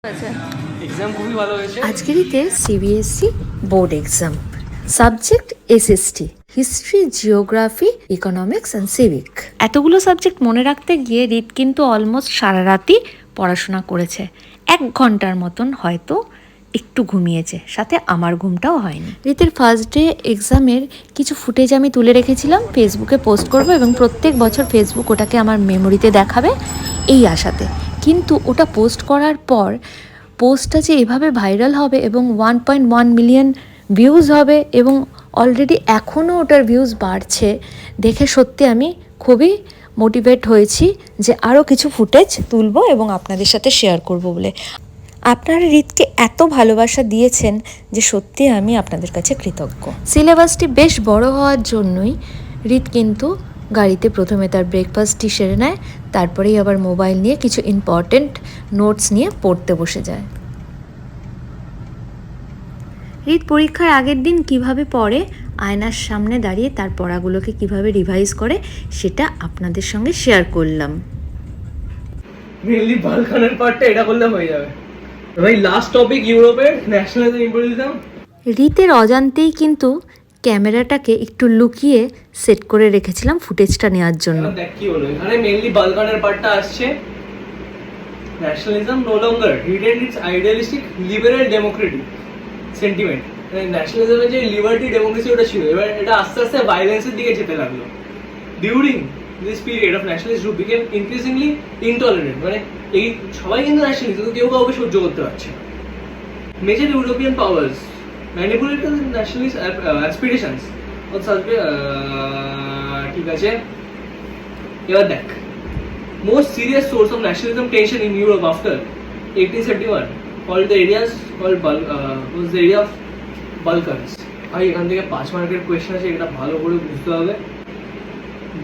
Exam খুবই ভালো হয়েছে। আজকের দিতে CBSE board exam, subject SST, history, geography, economics and civic. এতগুলো সাবজেক্ট মনে রাখতে গিয়ে রিত কিন্তু অলমোস্ট সারা রাতই পড়াশোনা করেছে। 1 ঘন্টার মতন হয়তো একটু ঘুমিয়েছে, সাথে আমার ঘুমটাও হয়নি। রিতের ফার্স্ট ডে এক্সামের কিছু ফুটেজ আমি তুলে রেখেছিলাম, ফেসবুকে পোস্ট করব এবং প্রত্যেক বছর ফেসবুক ওটাকে আমার মেমোরিতে দেখাবে এই আশাতে। কিন্তু ওটা পোস্ট করার পর পোস্টটা যে এভাবে ভাইরাল হবে এবং 1.1 মিলিয়ন ভিউজ হবে এবং অলরেডি এখনও ওটার ভিউজ বাড়ছে দেখে সত্যি আমি খুবই মোটিভেট হয়েছি যে আরও কিছু ফুটেজ তুলব এবং আপনাদের সাথে শেয়ার করব বলে। আপনারা রিতকে এত ভালোবাসা দিয়েছেন যে সত্যি আমি আপনাদের কাছে কৃতজ্ঞ। সিলেবাসটি বেশ বড় হওয়ার জন্যই রিত কিন্তু গাড়িতে প্রথমে তার ব্রেকফাস্টটি সেরে নেয়, তারপরেই আবার মোবাইল নিয়ে কিছু ইম্পর্টেন্ট নোটস নিয়ে পড়তে বসে যায়। রিত পরীক্ষার আগের দিন কিভাবে পড়ে, আয়নার সামনে দাঁড়িয়ে তার পড়াগুলোকে কিভাবে রিভাইজ করে সেটা আপনাদের সঙ্গে শেয়ার করলাম। মেইনলি বালকানের পার্টটা এটা করলে হয়ে যাবে ভাই। লাস্ট টপিক ইউরোপের ন্যাশনালিজম ইম্পেরিয়ালিজম। রিতের অজান্তেই কিন্তু ক্যামেরাটাকে একটু লুকিয়ে সেট করে রেখেছিলাম ফুটেজটা নেওয়ার জন্য। দেখ কি হলো এখানে, মেইনলি বালকানের পার্টটা আসছে। Nationalism no longer retained its idealistic liberal democratic sentiment. ন্যাশনালিজমের যে লিবার্টি ডেমোক্রেসি ওটা ছিল, এবার এটা আস্তে আস্তে ভায়োলেন্সের দিকে যেতে লাগলো। During this period of nationalist group became increasingly intolerant. মানে এই সবাই কিন্তু ন্যাশনালিস্ট, কিন্তু কেউ কাউকে সহ্য করতে পারছে না। Major European powers manipulated nationalist aspirations. ঠিক আছে, এবার দেখ, most serious source of nationalism tension in Europe after 1871 called the areas called was the area of Balkans. ভাই এখান থেকে 5 মার্কের কোয়েশ্চেন আছে, এটা ভালো করে বুঝতে হবে।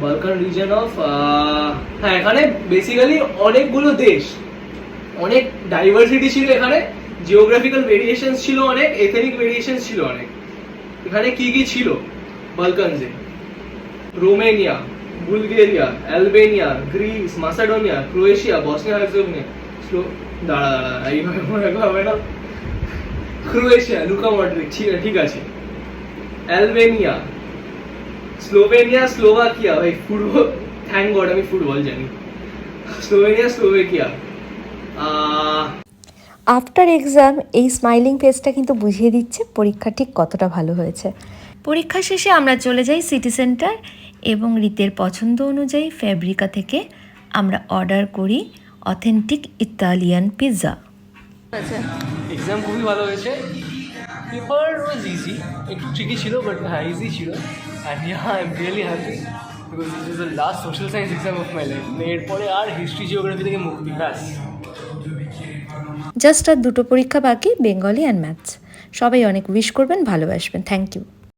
বালকান রিজন অফ, হ্যাঁ এখানে বেসিক্যালি অনেকগুলো দেশ, অনেক ডাইভার্সিটি ছিল এখানে, জিওগ্রাফিক্যাল ভেরিয়েশনস ছিল অনেক, এথনিক ভেরিয়েশনস ছিল অনেক। এখানে কি কি ছিল বালকানসে? Romania, Bulgaria, Albania, Greece, Macedonia, Croatia, Bosnia Herzegovina. দাঁড়া এইভাবে মনে হবে না। ক্রোয়েশিয়া, লুকা মডরিচ, ঠিক আছে। Albania, Slovenia, Slovakia. ভাই ফুটবল, থ্যাংক গড আমি ফুটবল জানি। Slovenia, Slovakia. আফটার এক্সাম এই স্মাইলিং ফেসটা কিন্তু বুঝিয়ে দিচ্ছে পরীক্ষা ঠিক কতটা ভালো হয়েছে। পরীক্ষা শেষে আমরা চলে যাই সিটি সেন্টার এবং রিতের পছন্দ অনুযায়ী ফ্যাব্রিকা থেকে আমরা অর্ডার করি অথেন্টিক ইতালিয়ান পিৎজা। এক্সাম খুবই ভালো হয়েছে। পেপার ওয়াজ ইজি, একটু ট্রিকি ছিল বাট হ্যাঁ ইজি ছিল। And I am really happy because this is the last social science exam of my life. এরপরে আর হিস্ট্রি জিওগ্রাফি থেকে মুক্তি, ব্যাস। জাস্ট আর 2টো পরীক্ষা বাকি, বেঙ্গলি অ্যান্ড ম্যাথস। সবাই অনেক উইশ করবেন, ভালোবাসবেন। Thank you.